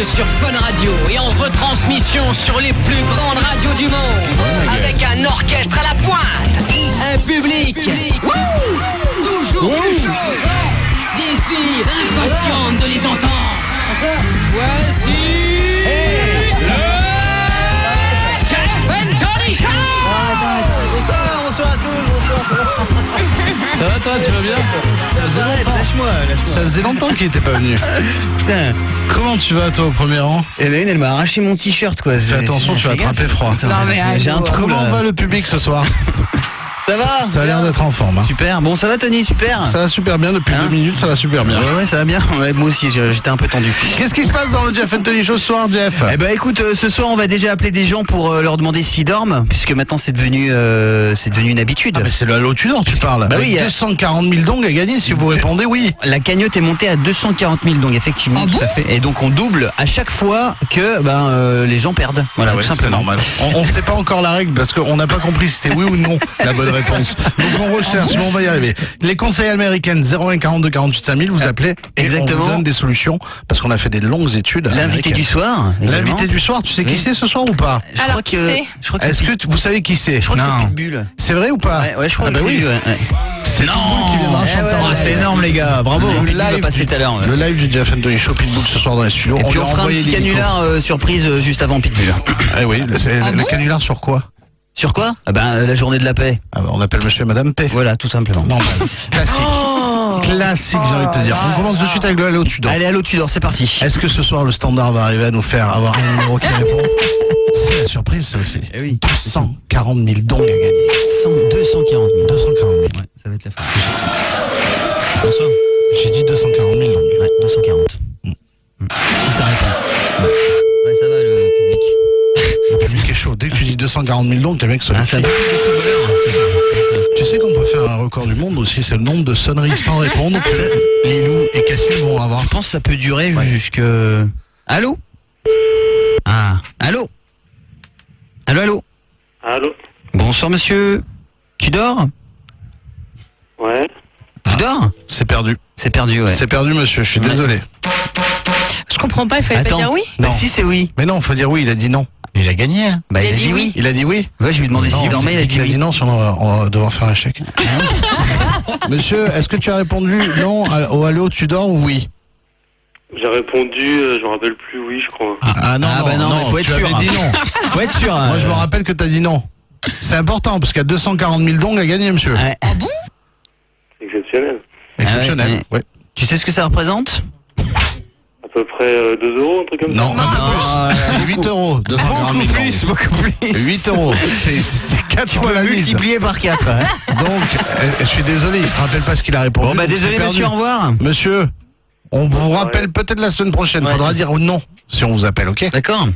sur Fun Radio et en retransmission sur les plus grandes radios du monde. Avec un orchestre à la pointe, un public toujours plus chaud, des filles impatientes de les entendre. Voici le Jeff and Tony Show. Bonsoir à tous, Ça va toi, tu vas bien? Ça faisait longtemps qu'il était pas venu. Putain. Comment tu vas toi au premier rang? Et la une, elle m'a arraché mon t-shirt quoi. Fais attention, tu vas attraper froid. Attends, j'ai un trou. Comment va le public ce soir? Ça va? Ça a l'air d'être en forme. Hein. Super. Bon, ça va Tony, super. Ça va super bien depuis 2 minutes, ça va super bien. Ouais, ça va bien. Ouais, moi aussi, j'étais un peu tendu. Qu'est-ce qui se passe dans le Jeff and Tony Show ce soir, Jeff? Eh ben écoute, ce soir on va déjà appeler des gens pour leur demander s'ils dorment, puisque maintenant c'est devenu une habitude. Ah mais c'est le Allo tu dors, tu parles. Bah oui, 240 000 dongs à gagner si vous répondez oui. La cagnotte est montée à 240 000 donc effectivement, tout à fait. Et donc on double à chaque fois que les gens perdent. Voilà, tout simplement. C'est normal. On ne sait pas encore la règle parce qu'on n'a pas compris si c'était oui ou non la bonne réponse. Donc on recherche, mais on va y arriver. Les conseils américaines 01 42 48 5000, vous appelez et exactement. On vous donne des solutions parce qu'on a fait des longues études. L'invité du soir. L'invité du soir, tu sais qui c'est ce soir ou pas? Je crois que est-ce que vous savez qui c'est? Je crois que c'est Pitbull. C'est vrai ou pas? Ouais, je crois que oui. C'est Pitbull qui viendra chanter. C'est énorme les gars, bravo. Le live va passer tout à l'heure. Le live du Jeff and Tony Show Pitbull ce soir dans les studios. Et puis on fera un petit canular surprise juste avant Pitbull. Eh oui, le canular sur quoi? Sur quoi? La journée de la paix. On appelle monsieur et madame P. Voilà, tout simplement. Normal. Classique. Classique, j'ai envie de te dire. On commence de suite avec le Allo tu dors. Allez, Allo tu dors, c'est parti. Est-ce que ce soir le standard va arriver à nous faire avoir un numéro qui répond? C'est la surprise, ça aussi. Eh oui. 240 000 dongs à gagner. 240 000. 240 000. Ouais, ça va être la fin. Bonsoir. J'ai dit 240 000 dongs. Ouais, 240. Si ça répond. Ouais, ça va le public. Le public est chaud. Dès que tu dis 240 000 dongs, les mecs se c'est un truc de footballeur. Tu sais qu'on peut faire un record du monde aussi, c'est le nombre de sonneries sans répondre que Lilou et Cassim vont avoir. Je pense que ça peut durer jusque... Allô? Ah, allô? Allô? Allô? Bonsoir monsieur. Tu dors? Ouais. Tu dors? C'est perdu. C'est perdu, ouais. C'est perdu monsieur, je suis désolé. Je comprends pas, il fallait pas dire oui. Non. Si c'est oui. Mais non, faut dire oui, il a dit non. Il a gagné. Hein. Il a dit oui. Il a dit oui. Ouais, je lui ai demandé s'il dormait, il a dit oui. non, sinon on va devoir faire un chèque. Monsieur, est-ce que tu as répondu non au Allo tu dors ou oui? J'ai répondu, je me rappelle plus, oui, je crois. Non, il faut être sûr. Dit non. Faut être sûr. Moi, je me rappelle que t'as dit non. C'est important parce qu'il y a 240 000 dongs à gagner, monsieur. Ah bon? Exceptionnel. Exceptionnel, ouais. Tu sais ce que ça représente? À peu près 2 euros, un truc comme ça. Non, un peu plus. C'est 8 euros. 240 000 dongs. Beaucoup plus. 8 euros. C'est 4 fois la mise. Multiplié par 4. Donc, je suis désolé, il se rappelle pas ce qu'il a répondu. Bon, désolé, monsieur, au revoir. Monsieur, on vous rappelle peut-être la semaine prochaine. Faudra dire non si on vous appelle, ok? D'accord.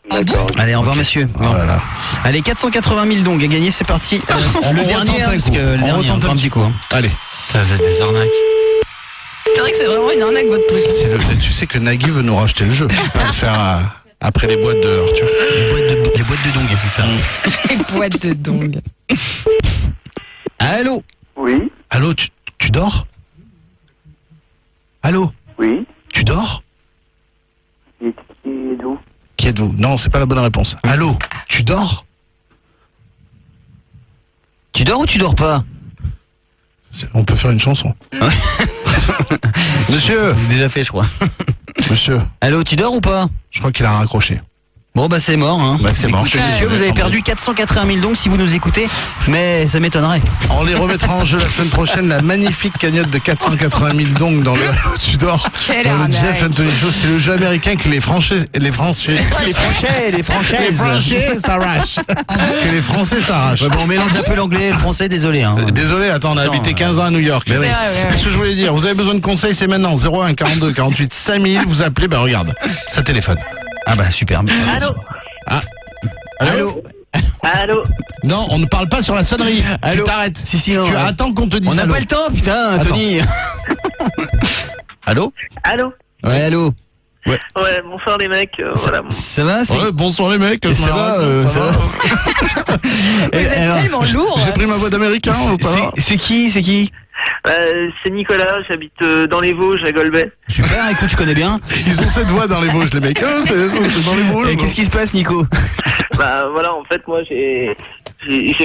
D'accord. Allez, au revoir, monsieur. Oh là là. Allez, 480 000 dongs à gagner, c'est parti. On le dernier, parce que le dernier, on prend un petit coup. Allez. Ça faisait des arnaques. C'est vrai que c'est vraiment une arnaque votre truc. Tu sais que Nagui veut nous racheter le jeu. Je peux pas le faire après les boîtes de Arthur. Les boîtes de dongs, il faut faire. Les boîtes de dongs. Allô? Oui. Allô, tu dors? Allô? Oui. Tu dors? Et qui est d'où? Qui êtes-vous? Non, c'est pas la bonne réponse. Allô? Tu dors? Tu dors ou tu dors pas? On peut faire une chanson. Monsieur! Déjà fait, je crois. Monsieur, Allô, tu dors ou pas? je crois qu'il a raccroché. Bon, c'est mort, hein. C'est mort. Écoutez, monsieur, vous avez perdu 480 000 dongs si vous nous écoutez, mais ça m'étonnerait. On les remettra en jeu la semaine prochaine, la magnifique cagnotte de 480 000 dongs dans le tu dors. Quelle Dans le arnaque. Jeff and Tony Show, c'est le jeu américain que les Français s'arrachent. Que les Français s'arrachent. Ouais, bon, on mélange un peu l'anglais et le français, désolé. Hein. Désolé, attends, on a habité 15 ans à New York. Mais oui. Qu'est-ce que je voulais dire? Vous avez besoin de conseils, c'est maintenant 01 42 48 5000, vous appelez, regarde, ça téléphone. Ah super. Allô? Allô? Allô? Non, on ne parle pas sur la sonnerie. Allô? Tu t'arrêtes. Si, non. Tu attends qu'on te dise On n'a allô. pas le temps, putain, Attends. Tony. Allô? Allô? Ouais, allô? Ouais, bonsoir les mecs, voilà. Ça va? Ouais, bonsoir les mecs. Ça va, ça va. Vous êtes tellement lourd. J'ai pris ma voix d'américain ou pas? C'est qui? C'est Nicolas, j'habite dans les Vosges, à Golbet. Super, écoute, je connais bien. Ils ont cette voix dans les Vosges, les mecs. C'est dans les Vosges. Et qu'est-ce qui se passe, Nico? Bah voilà, en fait, moi j'ai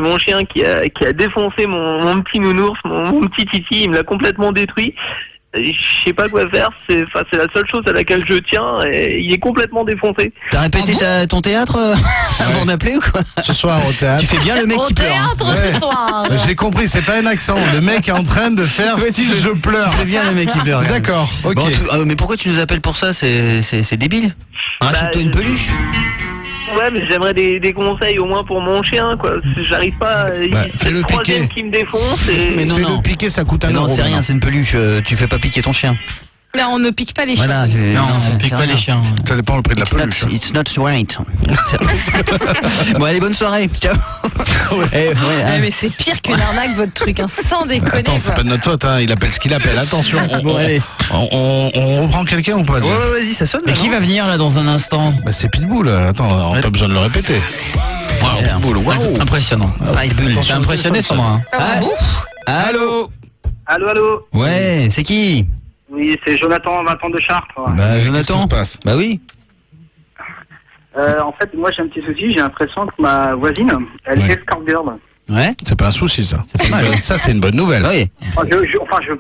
mon chien qui a défoncé mon petit nounours, mon petit Titi, il me l'a complètement détruit. Je sais pas quoi faire, c'est la seule chose à laquelle je tiens et il est complètement défoncé. T'as répété ton théâtre avant d'appeler ou quoi? Ce soir au théâtre. Tu fais bien le mec qui pleure. Au théâtre ce soir. J'ai compris, c'est pas un accent. Le mec est en train de faire si je pleure. Tu fais bien le mec qui pleure. D'accord, ok. Bon, mais pourquoi tu nous appelles pour ça? C'est débile. Achète-toi une peluche. Ouais, mais j'aimerais des conseils au moins pour mon chien, quoi. J'arrive pas. Fais le piquer. Qui me défonce. Et... Mais non, le piquer, ça coûte un euro. Non, c'est rien, c'est une peluche. Tu fais pas piquer ton chien. Là, on ne pique pas les chiens. Voilà, Non, on ne pique pas les chiens. Ça dépend le prix de la peluche. It's not right. Bon, allez, bonne soirée. Ciao. Mais c'est pire qu'une arnaque, votre truc, hein, sans déconner. Attends, c'est pas de notre faute, hein. Il appelle ce qu'il appelle. Attention. Bon, allez. On reprend quelqu'un ou pas? Ouais, vas-y, ça sonne. Mais qui va venir là dans un instant? Bah, c'est Pitbull. Attends, on n'a pas besoin de le répéter. Pitbull, waouh. Impressionnant. T'es impressionné, Sandra? Allô? Allô? Ouais, c'est qui? Oui, c'est Jonathan, 20 ans de Chartres. Bah, Qu'est-ce Jonathan. qui se passe? Bah oui. En fait, moi j'ai un petit souci, j'ai l'impression que ma voisine, elle est escort-girl. Ouais. C'est pas un souci, ça. C'est pas mal. Ça, c'est une bonne nouvelle. Oui. Je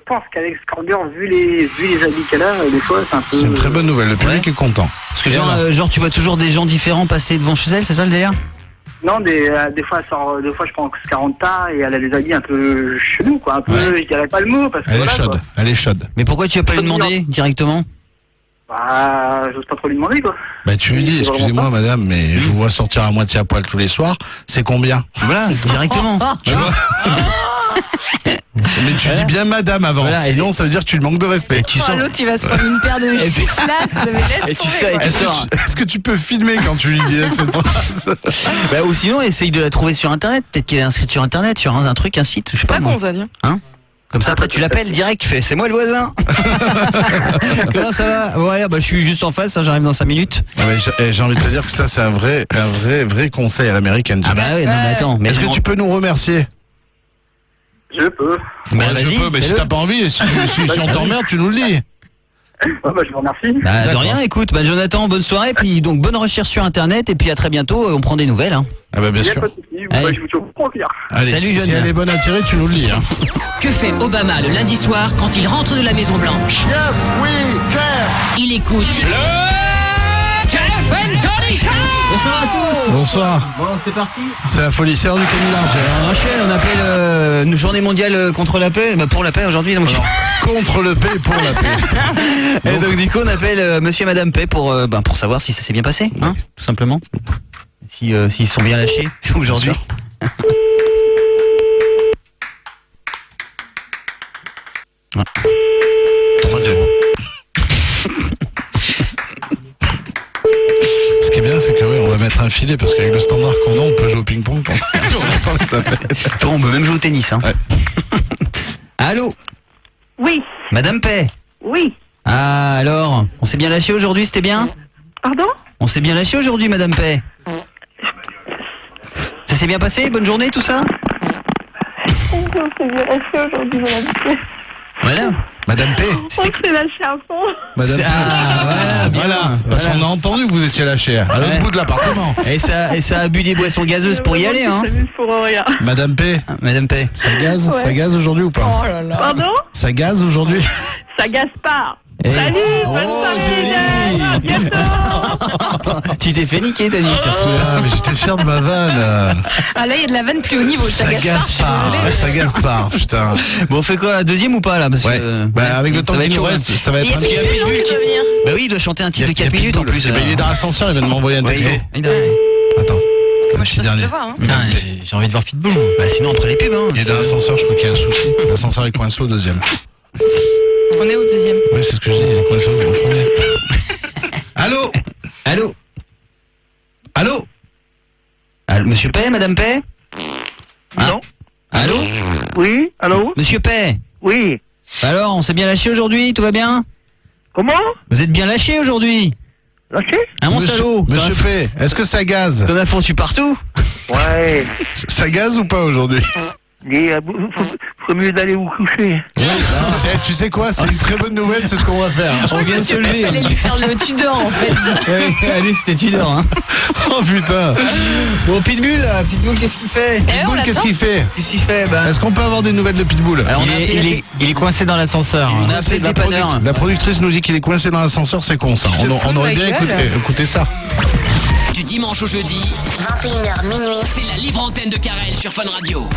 pense qu'avec escort-girl, vu les habits qu'elle a, des fois, c'est un peu... C'est une très bonne nouvelle. Le public est content. Parce que genre, tu vois toujours des gens différents passer devant chez elle, c'est ça le délire? Non, des fois, elle sort, des fois, je prends 40 tas et elle a des habits un peu chelous, quoi. Un peu, je dirais pas le mot, parce que Elle est voilà, chaude. quoi. Elle est chaude. Mais pourquoi tu vas pas lui demander directement? Bah, j'ose pas trop lui demander, quoi. Bah, tu lui dis, C'est vraiment excusez-moi, ça. madame, mais je vous vois sortir à moitié à poil tous les soirs. C'est combien? Voilà, directement. Tu vois? Mais tu dis bien madame avant, Voilà, sinon ça veut dire que tu lui manques de respect. Tu sors. L'autre, il va se prendre une paire de giflasses, mais laisse Et tu tomber, sais, quoi. tu sors. Est-ce que tu peux filmer quand tu lui dis cette phrase? Bah, ou sinon, essaye de la trouver sur internet. Peut-être qu'elle est inscrite sur internet, sur un truc, un site, je sais pas. Pas moi. con, ça, dis. Comme ça, après, tu l'appelles direct, tu fais, c'est moi le voisin. Comment ça va? Voilà, bah, je suis juste en face, j'arrive dans 5 minutes. Ah mais j'ai envie de te dire que ça, c'est un vrai conseil à l'américaine. Ah bah ouais, non, mais attends. Mais Est-ce que tu peux nous remercier? Je peux. Bah, Ouais, vas-y, je peux, mais si fais-le. t'as pas envie, si on t'emmerde, tu nous le dis. Ouais, bah, je vous remercie. Bah, de D'accord. rien, écoute, bah, Jonathan, bonne soirée, puis donc bonne recherche sur internet, et puis à très bientôt, on prend des nouvelles, hein. Ah bah bien Il y a sûr. pas de souci. Allez. Moi, je vous tiens au courant, pire. Allez, Salut, si jeune. elle est bonne à tirer, tu nous le dis. Hein. Que fait Obama le lundi soir quand il rentre de la Maison Blanche? Il écoute le Jeff and Tony Show. Bonsoir à tous. Bonsoir. Bon, c'est parti. C'est la folie, c'est l'heure du canular. On enchaîne, on appelle une journée mondiale contre la paix, bah, pour la paix aujourd'hui. Donc... Contre le paix et pour la paix. Et donc du coup, on appelle monsieur et madame paix pour savoir si ça s'est bien passé, hein, tout simplement. Si, s'ils sont bien lâchés aujourd'hui. Ouais. 3-2. Ce qui est bien, c'est que on va mettre un filet parce qu'avec le standard qu'on a, on peut jouer au ping-pong. Tu vois, on peut même jouer au tennis. Hein. Ouais. Allô, Oui, madame paix. oui. Ah, alors, on s'est bien lâché aujourd'hui, c'était bien? Pardon? On s'est bien lâché aujourd'hui, madame paix. Ça s'est bien passé? Bonne journée, tout ça? On s'est bien lâché aujourd'hui, madame. Voilà. Madame P. On s'est lâché à fond. Madame P. Ah, bien, Voilà. Parce voilà. qu'on a entendu que vous étiez lâché à l'autre Ouais. bout de l'appartement. Et ça a bu des boissons gazeuses pour y aller, hein? C'est juste pour rien. Madame P. Madame paix. Ça gaze? Ouais. Ça gaze aujourd'hui ou pas? Oh là là. Pardon? Ça gaze aujourd'hui? Ça gaze pas. Eh. Salut, bonne Oh, soirée, à bientôt. Tu t'es fait niquer, Denis, sur ce coup-là. Ah, mais j'étais fier de ma vanne. Ah là, il y a de la vanne plus haut niveau. Ça Ça gaze pas, gaze je suis pas. désolée. Ça gaze pas, putain. Bon, on fait quoi? Deuxième ou pas, là? Parce Ouais. que, Bah, avec le temps ça va qui être nous chaud, reste, hein. ça va Et il y être a un petit Pitbull Pitbull qui doit venir. Bah oui, il doit chanter un titre de Il y a 4 minutes en Pitbull. plus. Eh ben, il est dans l'ascenseur, il vient de m'envoyer un Ouais, texto. il est- Attends. Moi, Un je petit suis dernier. de voir. Hein. Putain, j'ai envie de voir Pitbull. moi. Bah sinon, après les pubs, hein. Il est dans l'ascenseur, je crois qu'il y a un souci. L'ascenseur est coincé au deuxième. On est au deuxième. Oui, c'est ce que je dis, il est coincé au premier. Allô? Allô? Allô? Allô, monsieur Paix, madame Paix? Non. Allô? Oui, allô? Monsieur Paix? Oui. Alors, on s'est bien lâché aujourd'hui, tout va bien? Comment? Vous êtes bien lâché aujourd'hui? Lâché? Ah, mon salaud! Monsieur P, est-ce que ça gaze? T'en as foutu partout? Ouais. Ça gaze ou pas aujourd'hui? Et faut mieux d'aller vous coucher. Tu sais quoi, c'est une très bonne nouvelle, c'est ce qu'on va faire. On vient de se lever. Il fallait lui faire le Tudor en fait. Ouais, allez, c'était Tudor. Hein. Oh putain. Bon, Pitbull, qu'est-ce qu'il fait? Pitbull, qu'est-ce qu'il fait? Qu'est-ce qu'il fait? Est-ce qu'on peut avoir des nouvelles de Pitbull? Alors, Il est coincé dans l'ascenseur. On a appelé le dépanneur. La productrice nous dit qu'il est coincé dans l'ascenseur, c'est con ça. On aurait bien écouté ça. Du dimanche au jeudi, 21h minuit, c'est la libre antenne de Karel sur Fun Radio.